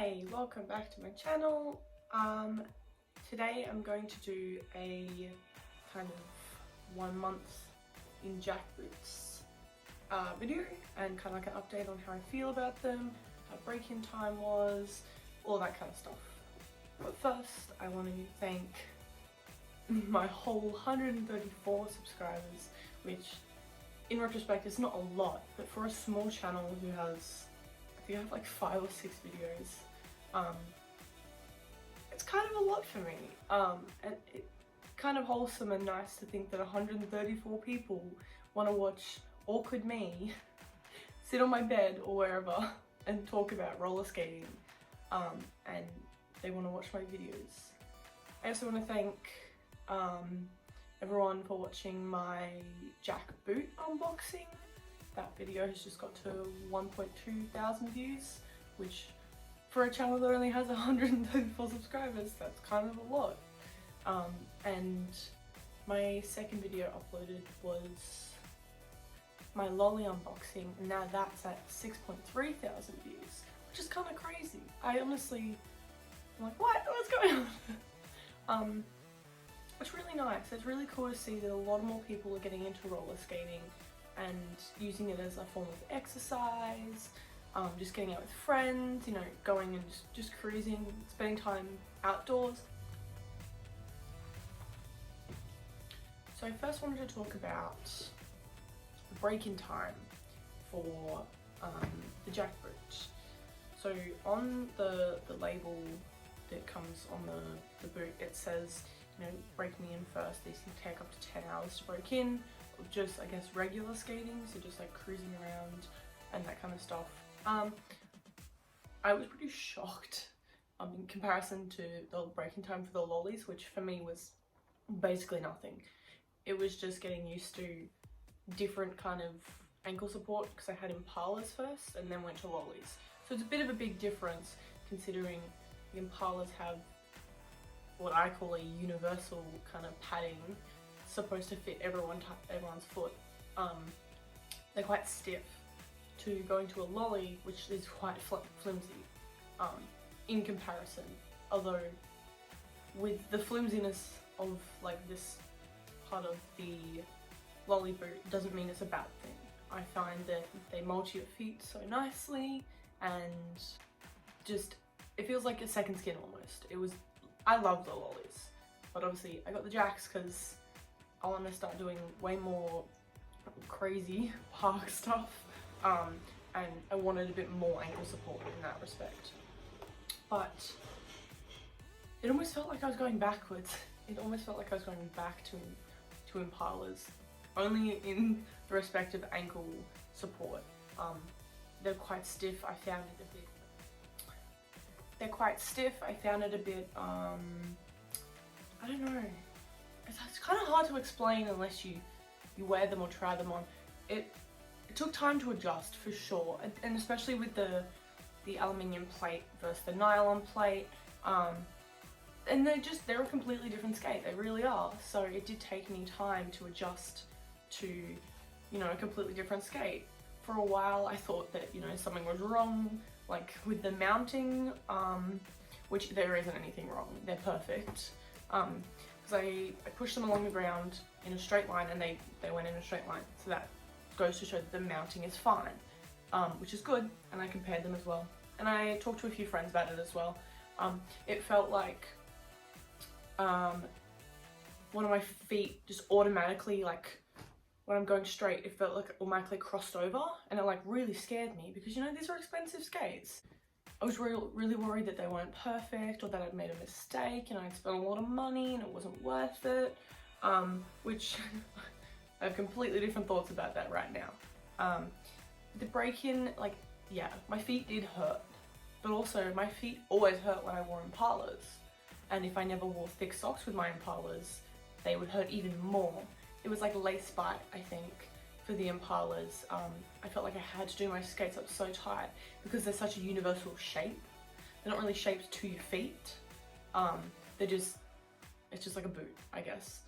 Hey, welcome back to my channel. Today I'm going to do a kind of 1 month in Jack boots video and kind of like an update on how I feel about them, how break-in time was, all that kind of stuff. But first I want to thank my whole 134 subscribers, which in retrospect is not a lot, but for a small channel who has, I think I have like 5 or 6 videos, it's kind of a lot for me, and it's kind of wholesome and nice to think that 134 people want to watch awkward me sit on my bed or wherever and talk about roller skating, and they want to watch my videos. I also want to thank everyone for watching my Jack boot unboxing. That video has just got to 1.2 thousand views, which for a channel that only has 134 subscribers, that's kind of a lot. And my second video uploaded was my lolly unboxing, and now that's at 6.3 thousand views, which is kind of crazy. I'm like, what's going on? It's really nice. It's really cool to see that a lot more people are getting into roller skating and using it as a form of exercise, just getting out with friends, you know, going and just cruising, spending time outdoors. So I first wanted to talk about the break-in time for the Jack boot. So on the label that comes on the boot, it says, you know, break me in first. These can take up to 10 hours to break in, or just, I guess, regular skating, so just like cruising around and that kind of stuff. I was pretty shocked in comparison to the break-in time for the lollies, which for me was basically nothing. It was just getting used to different kind of ankle support, because I had Impalas first and then went to lollies. So it's a bit of a big difference considering the Impalas have what I call a universal kind of padding, supposed to fit everyone's foot. They're quite stiff, to going to a lolly, which is quite flimsy in comparison. Although with the flimsiness of like this part of the lolly boot doesn't mean it's a bad thing. I find that they mold your feet so nicely, and just it feels like a second skin almost. I love the lollies, but obviously I got the Jacks because I want to start doing way more crazy park stuff, and I wanted a bit more ankle support in that respect. But it almost felt like I was going backwards. It almost felt like I was going back to Impalas, only in the respect of ankle support. They're quite stiff. I found it a bit. They're quite stiff. I found it a bit, I don't know. It's kind of hard to explain unless you wear them or try them on. It took time to adjust for sure, and especially with the aluminium plate versus the nylon plate. And they're a completely different skate. They really are. So it did take me time to adjust to, you know, a completely different skate. For a while I thought that, you know, something was wrong, like with the mounting, which there isn't anything wrong. They're perfect. Because I pushed them along the ground in a straight line, and they went in a straight line. So that goes to show that the mounting is fine, which is good. And I compared them as well. And I talked to a few friends about it as well. It felt like one of my feet just automatically, like when I'm going straight, it felt like it automatically crossed over, and it like really scared me because, you know, these are expensive skates. I was really worried that they weren't perfect, or that I'd made a mistake and I'd spent a lot of money and it wasn't worth it, which I have completely different thoughts about that right now. The break-in, like, yeah, my feet did hurt, but also my feet always hurt when I wore Impalas, and if I never wore thick socks with my Impalas, they would hurt even more. It was like lace bite, I think, for the Impalas. I felt like I had to do my skates up so tight because they're such a universal shape. They're not really shaped to your feet. It's just like a boot, I guess.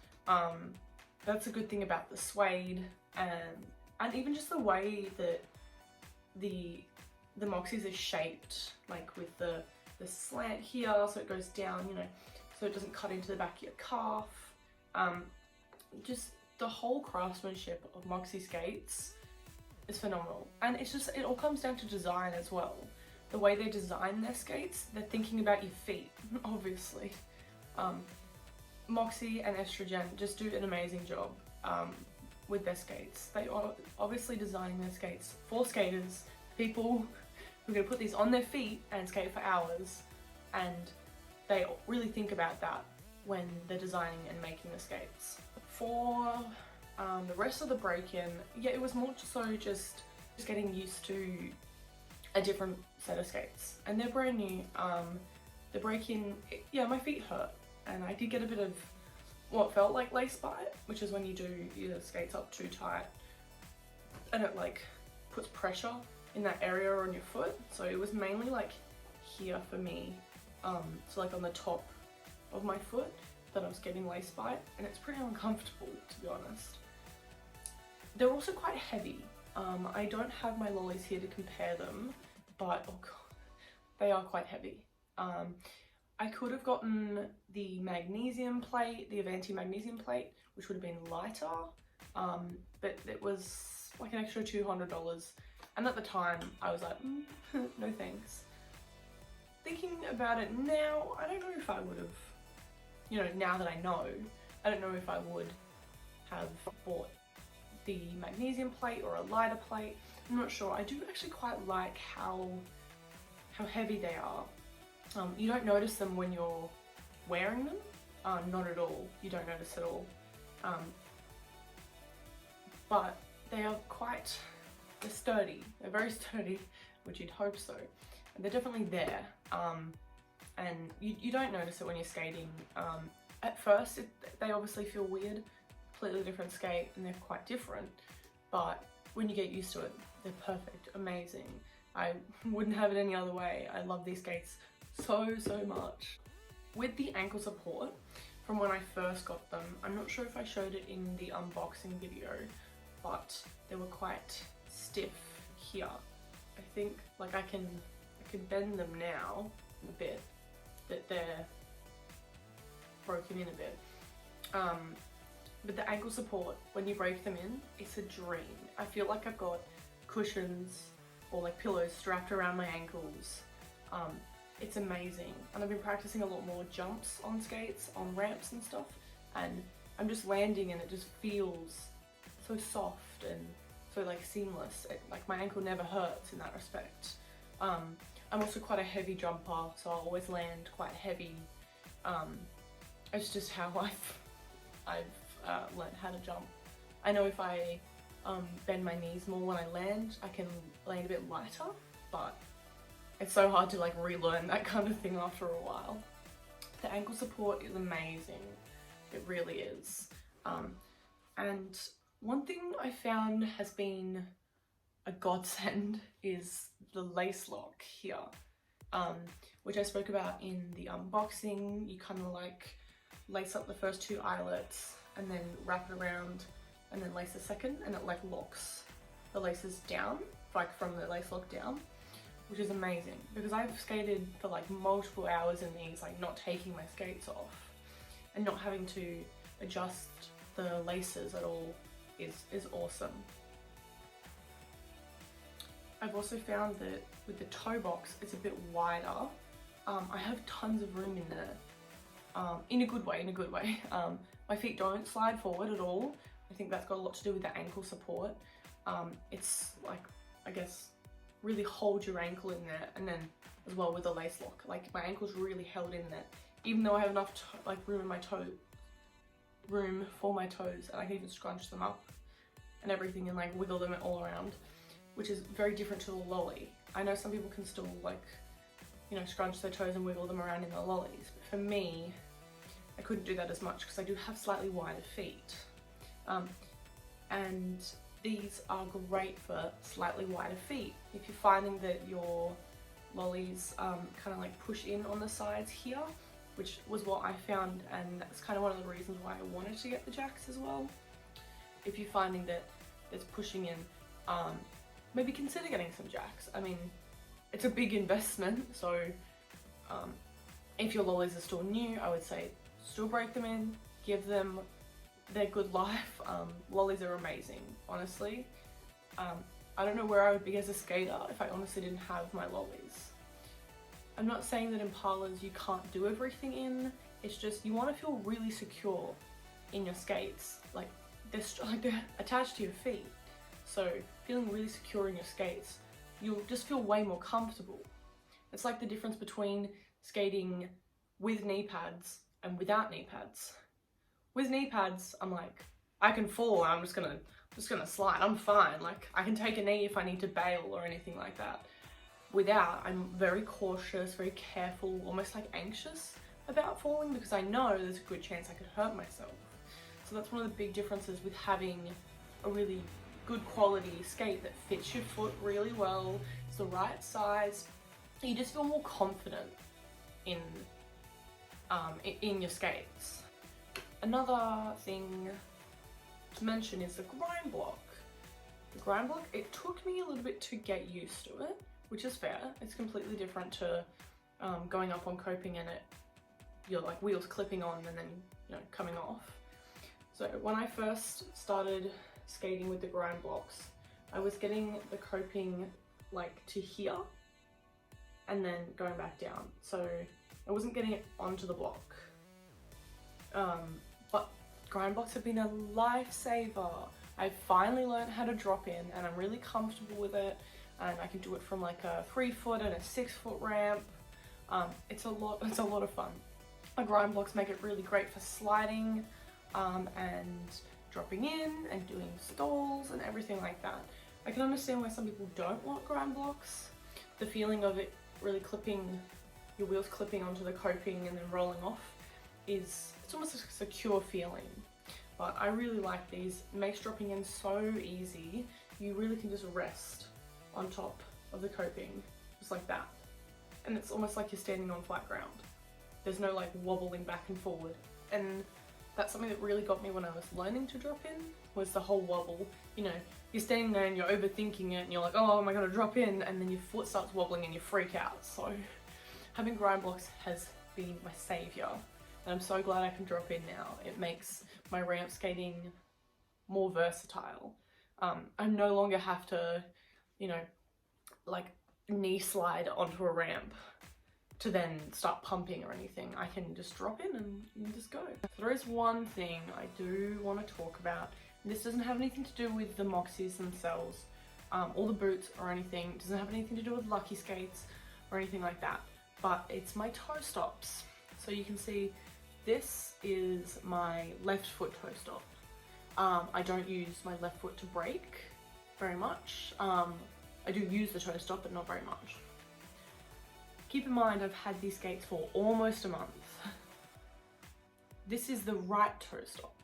That's a good thing about the suede, and even just the way that the Moxis are shaped, like with the the slant here so it goes down, you know, so it doesn't cut into the back of your calf. Just the whole craftsmanship of Moxi skates is phenomenal. And it's just, it all comes down to design as well. The way they design their skates, they're thinking about your feet, obviously. Moxi and Estrogen just do an amazing job with their skates. They are obviously designing their skates for skaters, people who are going to put these on their feet and skate for hours, and they really think about that when they're designing and making the skates. For the rest of the break-in, yeah, it was more so just getting used to a different set of skates, and they're brand new. The break-in, yeah, my feet hurt, and I did get a bit of what felt like lace bite, which is when you do your skates up too tight and it like puts pressure in that area on your foot. So it was mainly like here for me, so like on the top of my foot that I was getting lace bite, and it's pretty uncomfortable, to be honest. They're also quite heavy. I don't have my lollies here to compare them, but oh god, they are quite heavy. I could have gotten the magnesium plate, the Avanti magnesium plate, which would have been lighter, but it was like an extra $200. And at the time, I was like, no thanks. Thinking about it now, I don't know if I would have, you know, now that I know, I don't know if I would have bought the magnesium plate or a lighter plate. I'm not sure. I do actually quite like how heavy they are. You don't notice them when you're wearing them, not at all. You don't notice at all. But they are quite, they're sturdy. They're very sturdy, which you'd hope so. And they're definitely there. And you don't notice it when you're skating. At first, they obviously feel weird, completely different skate, and they're quite different. But when you get used to it, they're perfect, amazing. I wouldn't have it any other way. I love these skates so much. With the ankle support, from when I first got them, I'm not sure if I showed it in the unboxing video, but they were quite stiff here. I think like I can bend them now a bit, that they're broken in a bit. But the ankle support, when you break them in, it's a dream. I feel like I've got cushions or like pillows strapped around my ankles. It's amazing, and I've been practicing a lot more jumps on skates, on ramps and stuff, and I'm just landing and it just feels so soft and so like seamless. Like my ankle never hurts in that respect. I'm also quite a heavy jumper, so I'll always land quite heavy. It's just how I've learned how to jump. I know if I bend my knees more when I land, I can land a bit lighter, but it's so hard to like relearn that kind of thing after a while. The ankle support is amazing. It really is. And one thing I found has been a godsend is the lace lock here, which I spoke about in the unboxing. You kind of like lace up the first two eyelets and then wrap it around and then lace the second, and it like locks the laces down, like from the lace lock down, which is amazing because I've skated for like multiple hours in these, like not taking my skates off and not having to adjust the laces at all is awesome. I've also found that with the toe box, it's a bit wider. I have tons of room in there, in a good way. My feet don't slide forward at all. I think that's got a lot to do with the ankle support. It's like, I guess, really hold your ankle in there, and then as well with the lace lock, like my ankle's really held in there, even though I have enough like room for my toes, and I can even scrunch them up and everything and like wiggle them all around, which is very different to the lolly. I know some people can still like, you know, scrunch their toes and wiggle them around in the lollies, but for me, I couldn't do that as much because I do have slightly wider feet. And these are great for slightly wider feet. If you're finding that your lollies kind of like push in on the sides here, which was what I found, and that's kind of one of the reasons why I wanted to get the Jacks as well. If you're finding that it's pushing in, maybe consider getting some Jacks. I mean, it's a big investment, so If your lollies are still new, I would say still break them in, give them their good life. Lollies are amazing, honestly. I don't know where I would be as a skater if I honestly didn't have my lollies. I'm not saying that Impalas you can't do everything in, it's just you want to feel really secure in your skates. Like they're attached to your feet. So feeling really secure in your skates, you'll just feel way more comfortable. It's like the difference between skating with knee pads and without knee pads. With knee pads, I'm like, I can fall and I'm just gonna slide, I'm fine. Like I can take a knee if I need to bail or anything like that. Without, I'm very cautious, very careful, almost like anxious about falling because I know there's a good chance I could hurt myself. So that's one of the big differences with having a really good quality skate that fits your foot really well, it's the right size. You just feel more confident in your skates. Another thing to mention is the grind block. The grind block, it took me a little bit to get used to it, which is fair. It's completely different to going up on coping and you're like wheels clipping on and then coming off. So when I first started skating with the grind blocks, I was getting the coping like to here and then going back down. So I wasn't getting it onto the block. But grind blocks have been a lifesaver. I finally learned how to drop in and I'm really comfortable with it, and I can do it from like a 3-foot and a 6-foot ramp. It's a lot of fun. My grind blocks make it really great for sliding and dropping in and doing stalls and everything like that. I can understand why some people don't want grind blocks. The feeling of it really clipping, your wheels clipping onto the coping and then rolling off it's almost a secure feeling. But I really like these. It makes dropping in so easy. You really can just rest on top of the coping, just like that. And it's almost like you're standing on flat ground. There's no like wobbling back and forward. And that's something that really got me when I was learning to drop in, was the whole wobble. You know, you're standing there and you're overthinking it and you're like, oh, am I gonna drop in? And then your foot starts wobbling and you freak out. So having grind blocks has been my savior. And I'm so glad I can drop in now. It makes my ramp skating more versatile. I no longer have to, like knee slide onto a ramp to then start pumping or anything. I can just drop in and just go. There is one thing I do want to talk about. This doesn't have anything to do with the Moxis themselves, or the boots or anything. It doesn't have anything to do with Lucky Skates or anything like that, but it's my toe stops. So you can see this is my left foot toe stop. I don't use my left foot to brake very much. I do use the toe stop, but not very much. Keep in mind, I've had these skates for almost a month. This is the right toe stop.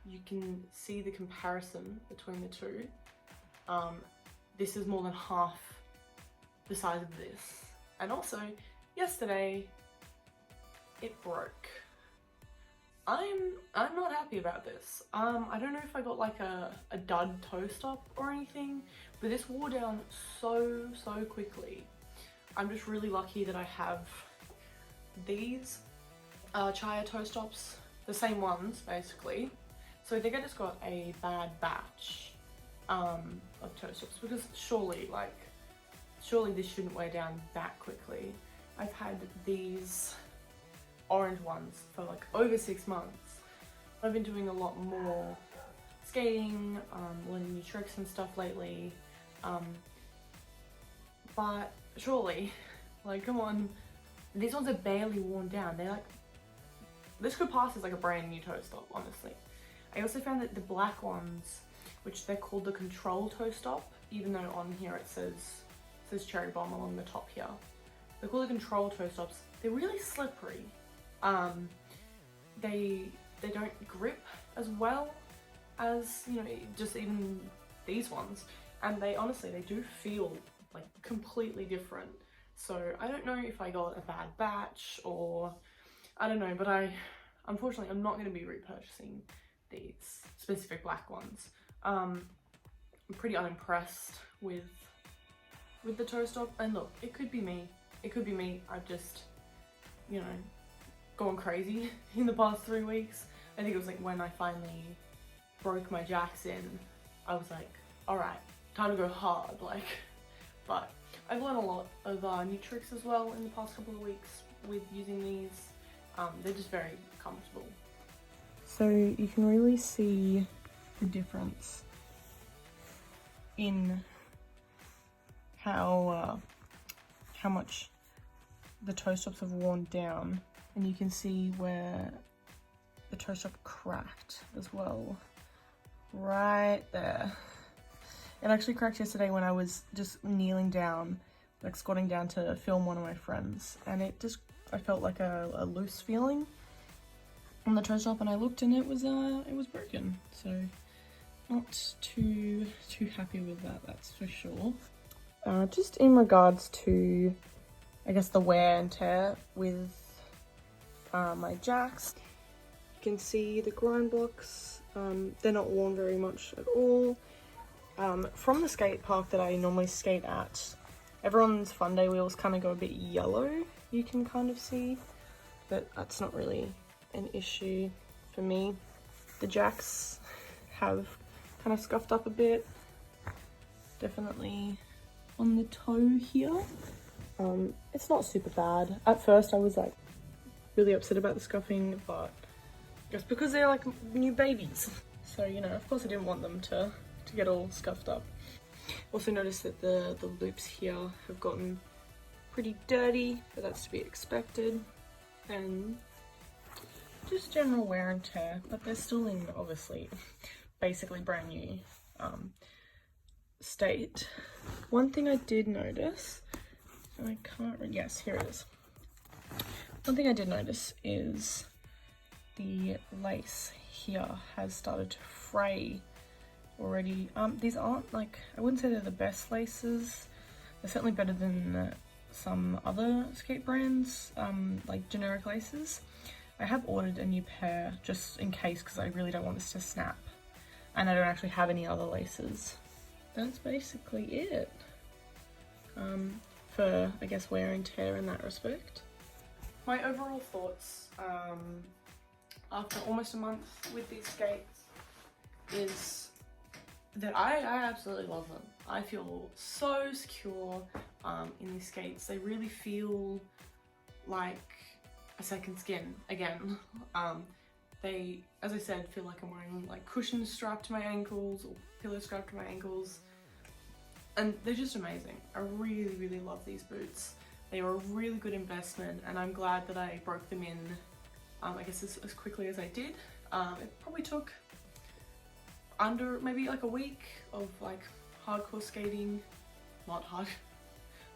You can see the comparison between the two. This is more than half the size of this. And also, yesterday, it broke. I'm not happy about this. I don't know if I got like a dud toe stop or anything, but this wore down so quickly. I'm just really lucky that I have these Chaya toe stops, the same ones basically. So I think I just got a bad batch of toe stops, because surely this shouldn't wear down that quickly. I've had these orange ones for like over 6 months. I've been doing a lot more skating, learning new tricks and stuff lately, but surely, like, come on, these ones are barely worn down. They're like, this could pass as like a brand new toe stop, honestly. I also found that the black ones, which they're called the control toe stop, even though on here it says cherry bomb along the top here, they're called the control toe stops. They're really slippery. They don't grip as well as, just even these ones, and they do feel like completely different. So I don't know if I got a bad batch or I don't know, but unfortunately I'm not going to be repurchasing these specific black ones. I'm pretty unimpressed with the toe stop, and look, it could be me. it could be me. I've just, you know, gone crazy in the past 3 weeks. I think it was like when I finally broke my jacks in, I was like, all right, time to go hard, like. But I've learned a lot of new tricks as well in the past couple of weeks with using these. They're just very comfortable. So you can really see the difference in how much the toe stops have worn down, and you can see where the toe stop cracked as well, right there. It actually cracked yesterday when I was just kneeling down, like squatting down to film one of my friends, and I felt like a loose feeling on the toe stop, and I looked and it was broken. So not too happy with that, that's for sure. Just in regards to, I guess, the wear and tear with my jacks, you can see the grind blocks. They're not worn very much at all. From the skate park that I normally skate at, everyone's fun day wheels kind of go a bit yellow, you can kind of see, but that's not really an issue for me. The jacks have kind of scuffed up a bit, definitely on the toe here. It's not super bad. At first I was like really upset about the scuffing, but it's because they're like new babies. So, you know, of course I didn't want them to get all scuffed up. Also noticed that the loops here have gotten pretty dirty, but that's to be expected. And just general wear and tear, but they're still in, obviously, basically brand new state. One thing I did notice, and I can't read, yes, here it is. One thing I did notice is the lace here has started to fray already. These aren't, like, I wouldn't say they're the best laces. They're certainly better than some other skate brands, like generic laces. I have ordered a new pair just in case, because I really don't want this to snap, and I don't actually have any other laces. That's basically it for, I guess, wear and tear in that respect. My overall thoughts after almost a month with these skates is that I absolutely love them. I feel so secure in these skates. They really feel like a second skin again. They, as I said, feel like I'm wearing like cushions strapped to my ankles or pillows strapped to my ankles, and they're just amazing. I really love these boots. They are a really good investment, and I'm glad that I broke them in I guess as quickly as I did. It probably took under maybe like a week of like hardcore skating, not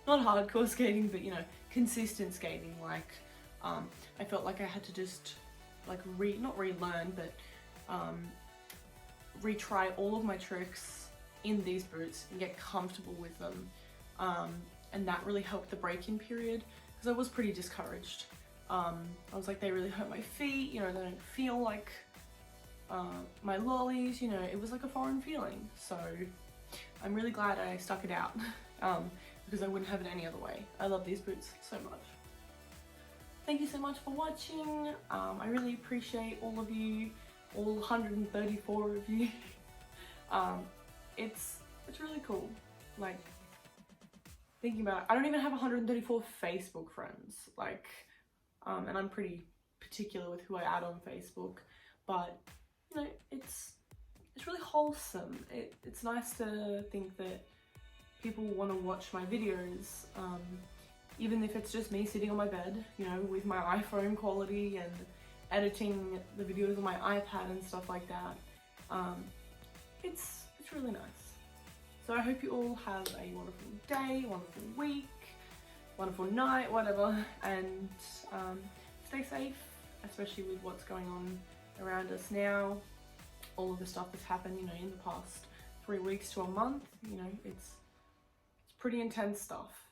hardcore skating, but you know, consistent skating. Like I felt like I had to just like not relearn, but retry all of my tricks in these boots and get comfortable with them, and that really helped the break-in period, because I was pretty discouraged. I was like, they really hurt my feet, you know, they don't feel like my lollies, you know, it was like a foreign feeling. So I'm really glad I stuck it out because I wouldn't have it any other way. I love these boots so much. Thank you so much for watching. I really appreciate all of you, all 134 of you. It's really cool. Like, thinking about it, I don't even have 134 Facebook friends. Like, and I'm pretty particular with who I add on Facebook, but you know, it's really wholesome. It's nice to think that people want to watch my videos, even if it's just me sitting on my bed, you know, with my iPhone quality and editing the videos on my iPad and stuff like that. It's really nice. So I hope you all have a wonderful day, wonderful week, wonderful night, whatever, and stay safe, especially with what's going on around us now. All of the stuff that's happened, you know, in the past 3 weeks to a month, you know, it's pretty intense stuff.